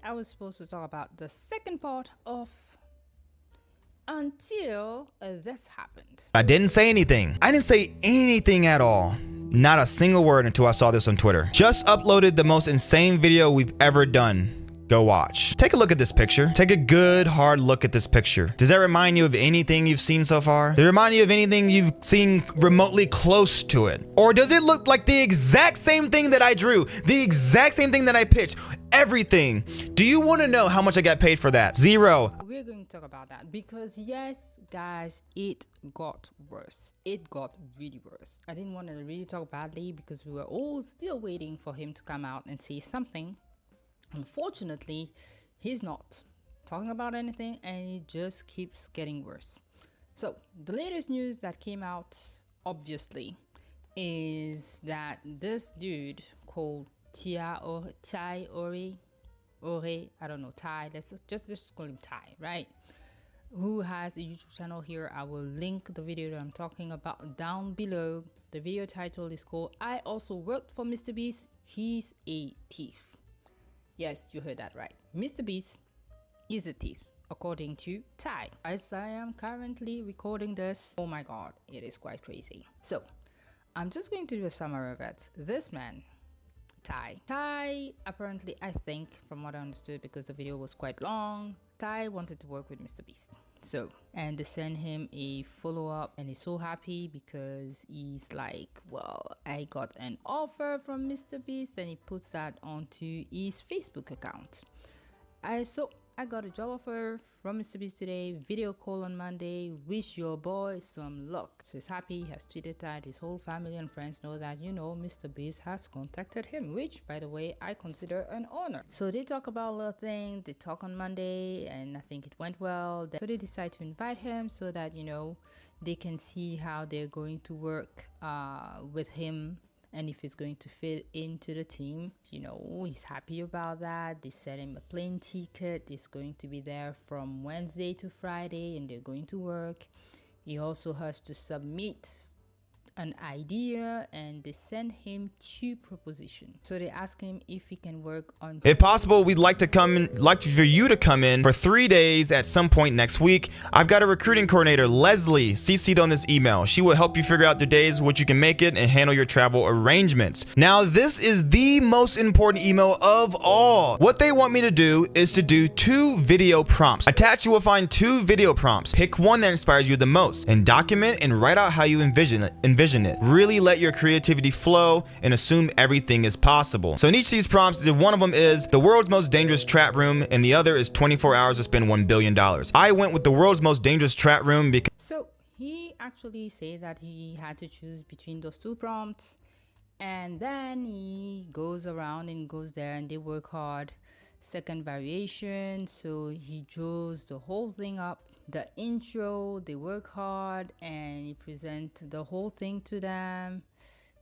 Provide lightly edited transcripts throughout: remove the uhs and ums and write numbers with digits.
I was supposed to talk about the second part of until this happened. I didn't say anything. I didn't say anything at all. Not a single word until I saw this on Twitter. Just uploaded the most insane video we've ever done. Go watch. Take a look at this picture. Take a good hard look at this picture. Does that remind you of anything you've seen so far? Does it remind you of anything you've seen remotely close to it? Or does it look like the exact same thing that I drew? The exact same thing that I pitched? Everything. Do you want to know how much I got paid for that? Zero. We're going to talk about that because yes, guys, it got worse. It got really worse. I didn't want to really talk badly because we were all still waiting for him to come out and say something. Unfortunately, he's not talking about anything and it just keeps getting worse. So the latest news that came out, obviously, is that this dude called Orey, I don't know, Ty, let's just call him Ty, right? Who has a YouTube channel here. I will link the video that I'm talking about down below. The video title is called I Also Worked for Mr. Beast, He's a Thief. Yes, you heard that right. Mr. Beast is a thief, according to Ty. As I am currently recording this, oh my god, it is quite crazy. So, I'm just going to do a summary of it. This man, Ty, apparently, I think, from what I understood, because the video was quite long, Ty wanted to work with Mr. Beast. So, and they sent him a follow-up and he's so happy because he's like, well, I got an offer from Mr. Beast, and he puts that onto his Facebook account. I got a job offer from Mr. Beast today, video call on Monday, wish your boy some luck. So he's happy, he has tweeted that his whole family and friends know that, you know, Mr. Beast has contacted him, which, by the way, I consider an honor. So they talk about a little thing, they talk on Monday, and I think it went well. So they decide to invite him so that, you know, they can see how they're going to work with him and if he's going to fit into the team. You know, he's happy about that. They set him a plane ticket. He's going to be there from Wednesday to Friday and they're going to work. He also has to submit an idea and they send him 2 propositions. So they ask him if he can work on, if possible, we'd like for you to come in for 3 days at some point next week. I've got a recruiting coordinator, Leslie, CC'd on this email. She will help you figure out the days which you can make it and handle your travel arrangements. Now, this is the most important email of all. What they want me to do is to do 2 video prompts. Attached, you will find 2 video prompts. Pick one that inspires you the most and document and write out how you envision it. Really let your creativity flow and assume everything is possible. So in each of these prompts, one of them is the world's most dangerous trap room and the other is 24 hours to spend $1 billion. I went with the world's most dangerous trap room because... So he actually said that he had to choose between those 2 prompts, and then he goes around and goes there and they work hard. Second variation, so he draws the whole thing up. The intro, they work hard and he presents the whole thing to them.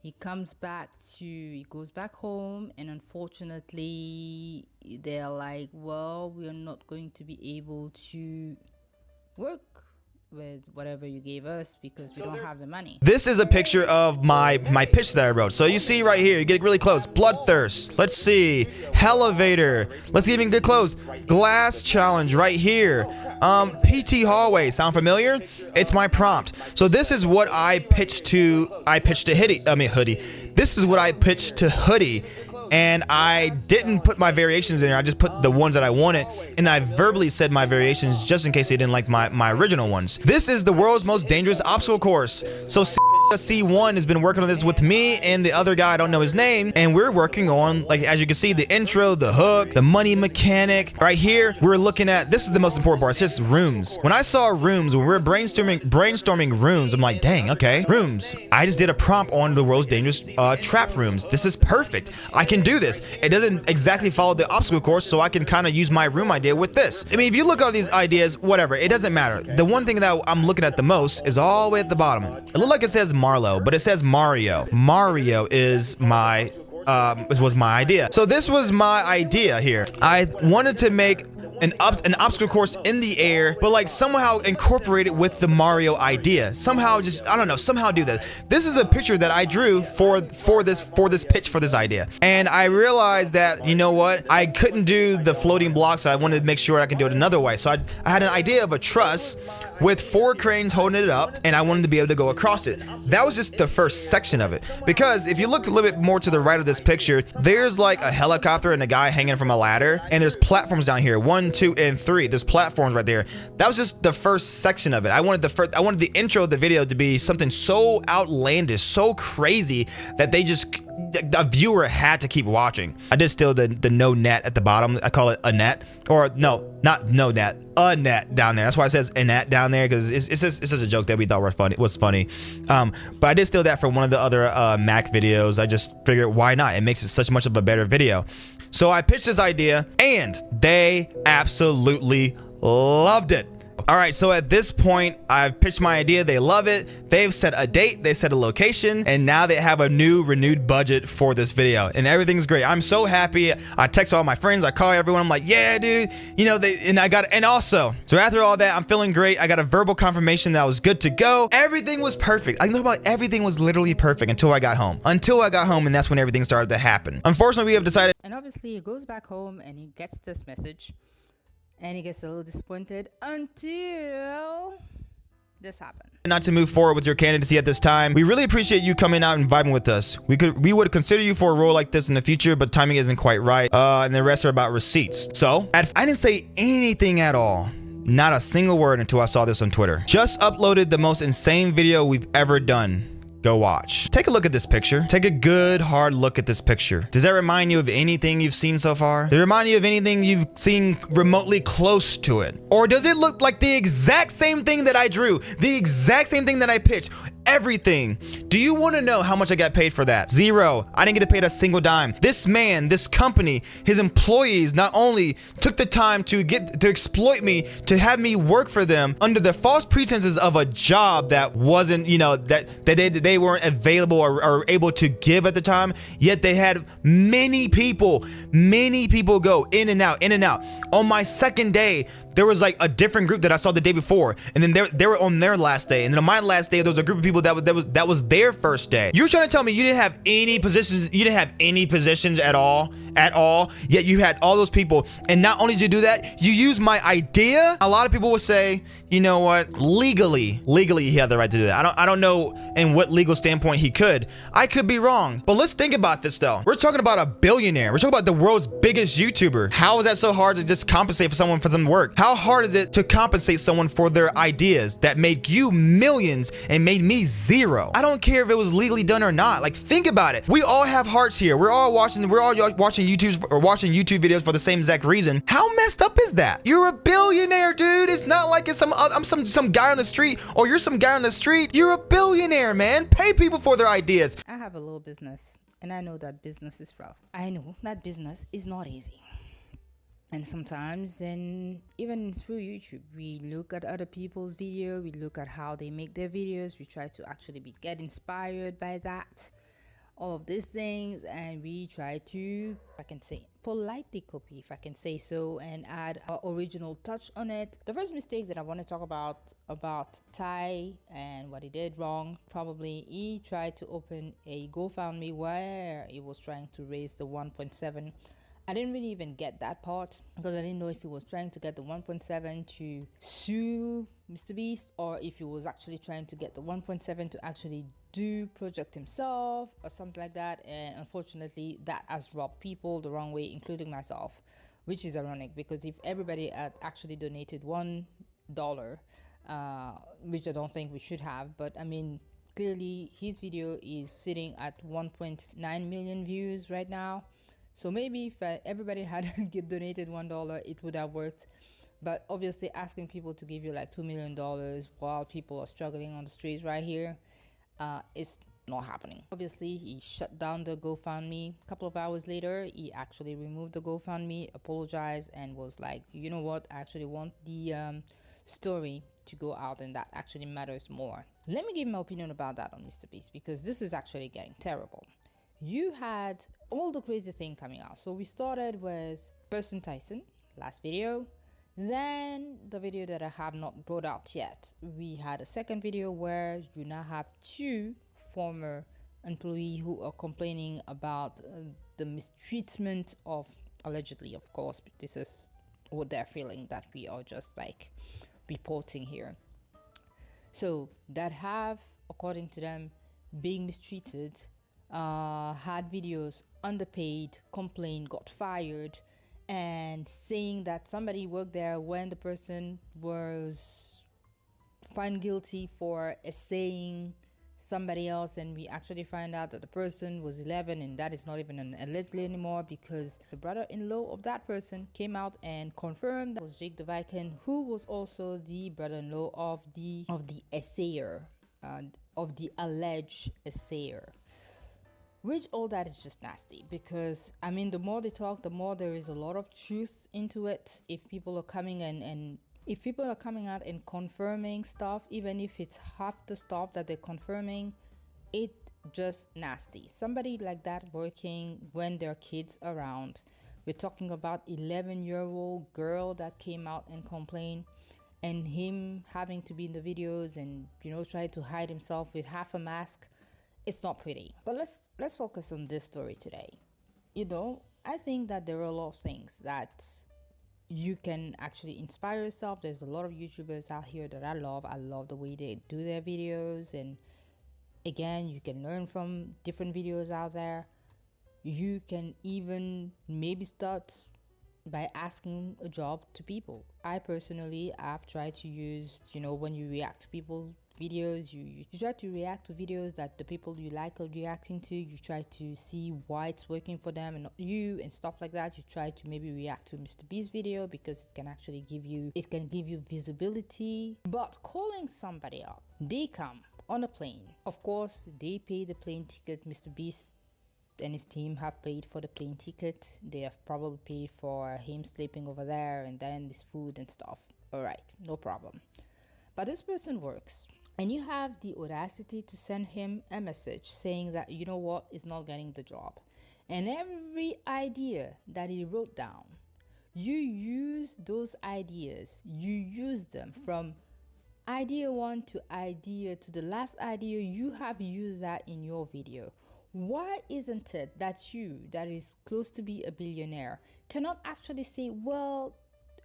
He goes back home, and unfortunately they're like, well, we're not going to be able to work with whatever you gave us because we don't have the money. This is a picture of my pitch that I wrote. So you see right here, you get really close. Bloodthirst. Let's see. Elevator. Let's even get close. Glass challenge right here. PT hallway. Sound familiar? It's my prompt. So this is what I pitched to Hoodie. This is what I pitched to Hoodie. And I didn't put my variations in there. I just put the ones that I wanted, and I verbally said my variations just in case they didn't like my original ones. This is the world's most dangerous obstacle course. So C1 has been working on this with me and the other guy, I don't know his name, and we're working on, like, as you can see, the intro, the hook, the money mechanic. Right here, we're looking at, this is the most important part, it's just rooms. When I saw rooms, when we were brainstorming rooms, I'm like, dang, okay, rooms. I just did a prompt on the world's dangerous trap rooms. This is perfect. I can do this. It doesn't exactly follow the obstacle course, so I can kind of use my room idea with this. I mean, if you look at all these ideas, whatever, it doesn't matter. The one thing that I'm looking at the most is all the way at the bottom. It looks like it says Marlo, but it says Mario. Mario is was my idea. So this was my idea here. I wanted to make an obstacle course in the air, but like somehow incorporate it with the Mario idea. Somehow just, I don't know, somehow do that. This is a picture that I drew for this pitch for this idea. And I realized that, you know what, I couldn't do the floating block, so I wanted to make sure I could do it another way. So I had an idea of a truss with 4 cranes holding it up, and I wanted to be able to go across it. That was just the first section of it. Because if you look a little bit more to the right of this picture, there's like a helicopter and a guy hanging from a ladder, and there's platforms down here, 1, 2, and 3. There's platforms right there. That was just the first section of it. I wanted the intro of the video to be something so outlandish, so crazy that a viewer had to keep watching. I did steal the no net at the bottom. I call it a net, or no, not no net, a net down there. That's why it says a net down there, because it's just a joke that we thought was funny. But I did steal that from one of the other Mac videos. I just figured, why not? It makes it such much of a better video. So I pitched this idea, and they absolutely loved it. All right, so at this point, I've pitched my idea. They love it. They've set a date, they set a location, and now they have a new renewed budget for this video, and everything's great. I'm so happy. I text all my friends, I call everyone. I'm like, yeah, dude, you know, and also, so after all that, I'm feeling great. I got a verbal confirmation that I was good to go. Everything was perfect. I know about everything was literally perfect until I got home. And that's when everything started to happen. Unfortunately, we have decided. And obviously, he goes back home and he gets this message. And he gets a little disappointed until this happened. Not to move forward with your candidacy at this time. We really appreciate you coming out and vibing with us. We would consider you for a role like this in the future, but timing isn't quite right. And the rest are about receipts. So I didn't say anything at all. Not a single word until I saw this on Twitter. Just uploaded the most insane video we've ever done. Go watch. Take a look at this picture. Take a good hard look at this picture. Does that remind you of anything you've seen so far? Does it remind you of anything you've seen remotely close to it? Or does it look like the exact same thing that I drew? The exact same thing that I pitched? Everything. Do you want to know how much I got paid for that? Zero. I didn't get paid a single dime. This man, this company, his employees not only took the time to exploit me, to have me work for them under the false pretenses of a job that wasn't, you know, that they weren't available or able to give at the time. Yet they had many people go in and out. On my second day, there was like a different group that I saw the day before, and then they were on their last day, and then on my last day there was a group of people that was their first day. You're trying to tell me you didn't have any positions, at all, yet you had all those people, and not only did you do that, you used my idea. A lot of people would say, you know what, legally he had the right to do that. I don't know in what legal standpoint he could. I could be wrong, but let's think about this though. We're talking about a billionaire. We're talking about the world's biggest YouTuber. How is that so hard to just compensate for someone for some work? How hard is it to compensate someone for their ideas that made you millions and made me zero? I don't care if it was legally done or not. Like, think about it. We all have hearts here. We're all watching YouTube videos for the same exact reason. How messed up is that? You're a billionaire, dude. It's not like it's I'm some guy on the street, or you're some guy on the street. You're a billionaire, man. Pay people for their ideas. I have a little business, and I know that business is rough. I know that business is not easy. And sometimes, and even through YouTube, we look at other people's video, we look at how they make their videos, we try to actually get inspired by that, all of these things, and we try to, if I can say, politely copy, if I can say so, and add our original touch on it. The first mistake that I want to talk about Ty and what he did wrong, probably he tried to open a GoFundMe where he was trying to raise the 1.7. I didn't really even get that part, because I didn't know if he was trying to get the 1.7 to sue Mr. Beast, or if he was actually trying to get the 1.7 to actually do project himself or something like that. And unfortunately, that has rubbed people the wrong way, including myself, which is ironic, because if everybody had actually donated $1, which I don't think we should have, but I mean, clearly his video is sitting at 1.9 million views right now. So maybe if everybody had donated $1, it would have worked. But obviously, asking people to give you like $2 million while people are struggling on the streets right here, it's not happening. Obviously, he shut down the GoFundMe. A couple of hours later, he actually removed the GoFundMe, apologized, and was like, you know what, I actually want the story to go out, and that actually matters more. Let me give my opinion about that on Mr. Beast, because this is actually getting terrible. You had all the crazy thing coming out. So we started with Person Tyson last video. Then the video that I have not brought out yet, we had a second video where you now have two former employees who are complaining about the mistreatment of, allegedly, of course, but this is what they're feeling, that we are just like reporting here. So that have, according to them, being mistreated, had videos underpaid, complained, got fired, and saying that somebody worked there when the person was found guilty for essaying somebody else, and we actually find out that the person was 11, and that is not even an allegedly anymore, because the brother-in-law of that person came out and confirmed that was Jake the Viking, who was also the brother-in-law of the assayer, of the alleged assayer. Which all that is just nasty, because I mean, the more they talk, the more there is a lot of truth into it. If people are coming and if people are coming out and confirming stuff, even if it's half the stuff that they're confirming, it just nasty. Somebody like that working when there are kids around. We're talking about 11-year-old girl that came out and complained, and him having to be in the videos and, you know, try to hide himself with half a mask. It's not pretty. But let's focus on this story today. You know, I think that there are a lot of things that you can actually inspire yourself. There's a lot of YouTubers out here that I love. I love the way they do their videos, and again, you can learn from different videos out there. You can even maybe start by asking a job to people. I personally, I've tried to use, you know, when you react to people's videos, you try to react to videos that the people you like are reacting to. You try to see why it's working for them and not you, and stuff like that. You try to maybe react to Mr. Beast's video because it can actually give you visibility. But calling somebody up, they come on a plane, of course they pay the plane ticket. Mr. Beast and his team have paid for the plane ticket. They have probably paid for him sleeping over there and then this food and stuff. All right, no problem. But this person works, and you have the audacity to send him a message saying that, you know what, is not getting the job. And every idea that he wrote down, you use those ideas, you use them from idea 1 to idea to the last idea. You have used that in your video. Why isn't it that you, that is close to be a billionaire, cannot actually say, well,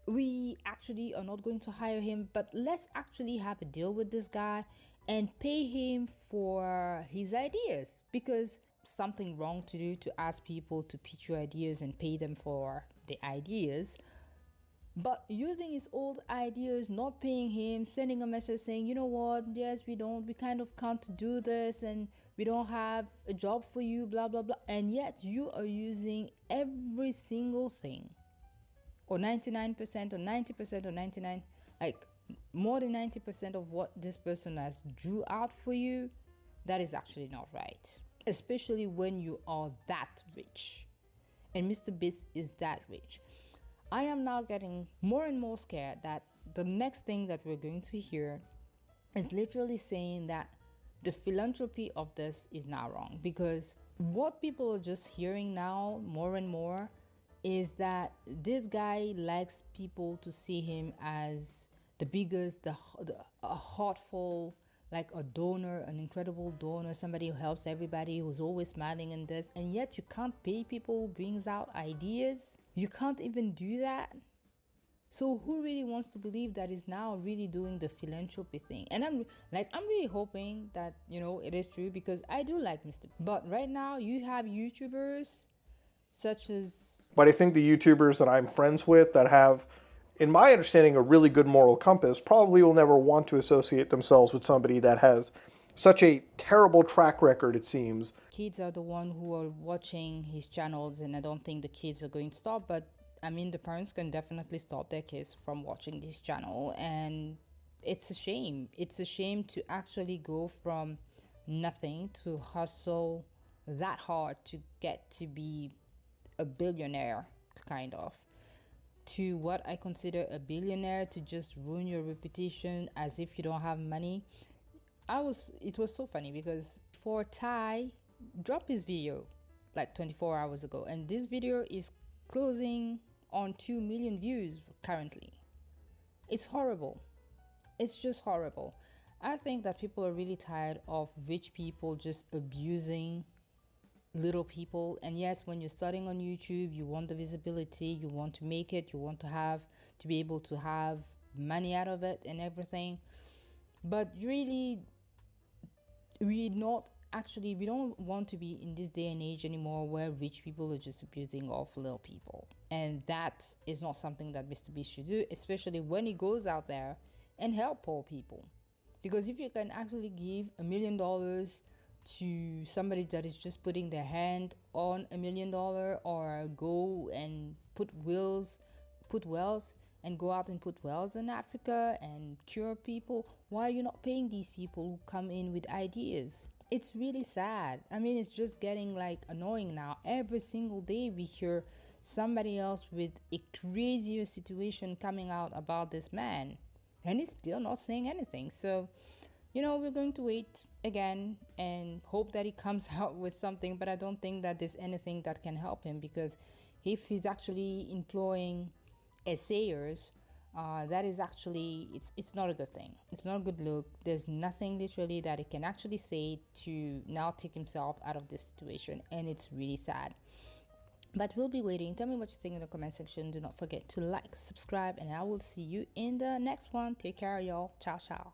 we actually are not going to hire him, but let's actually have a deal with this guy and pay him for his ideas? Because something wrong to do to ask people to pitch your ideas and pay them for the ideas. But using his old ideas, not paying him, sending a message saying, you know what, yes, we kind of can't do this, and we don't have a job for you, blah, blah, blah. And yet you are using every single thing, or 99% or 90% or 99, like more than 90% of what this person has drew out for you. That is actually not right, especially when you are that rich. And Mr. Beast is that rich. I am now getting more and more scared that the next thing that we're going to hear is literally saying that the philanthropy of this is now wrong. Because what people are just hearing now more and more is that this guy likes people to see him as the biggest, a heartful, like a donor, an incredible donor, somebody who helps everybody, who's always smiling and this, and yet you can't pay people who brings out ideas. You can't even do that. So who really wants to believe that is now really doing the philanthropy thing? And I'm really hoping that, you know, it is true, because I do like Mr. But right now you have YouTubers such as... But I think the YouTubers that I'm friends with that have, in my understanding, a really good moral compass probably will never want to associate themselves with somebody that has such a terrible track record, it seems. Kids are the one who are watching his channels, and I don't think the kids are going to stop, but I mean, the parents can definitely stop their kids from watching this channel. And it's a shame. It's a shame to actually go from nothing to hustle that hard to get to be a billionaire, kind of, to what I consider a billionaire, to just ruin your reputation as if you don't have money. It was so funny because for Ty dropped his video like 24 hours ago, and this video is closing on 2 million views currently. It's horrible. It's just horrible. I think that people are really tired of rich people just abusing little people. And yes, when you're starting on YouTube, you want the visibility, you want to make it, you want to be able to have money out of it and everything. But really, we don't want to be in this day and age anymore where rich people are just abusing off little people. And that is not something that Mr. Beast should do, especially when he goes out there and help poor people. Because if you can actually give $1 million to somebody that is just putting their hand on $1 million, or go and put wells and go out and put wells in Africa and cure people, why are you not paying these people who come in with ideas? It's really sad. I mean, it's just getting like annoying now. Every single day we hear somebody else with a crazier situation coming out about this man, and he's still not saying anything. So, we're going to wait again and hope that he comes out with something, but I don't think that there's anything that can help him, because if he's actually employing essayers, that is actually, it's not a good thing. It's not a good look. There's nothing literally that he can actually say to now take himself out of this situation, and it's really sad. But we'll be waiting. Tell me what you think in the comment section. Do not forget to like, subscribe, and I will see you in the next one. Take care, y'all. Ciao, ciao.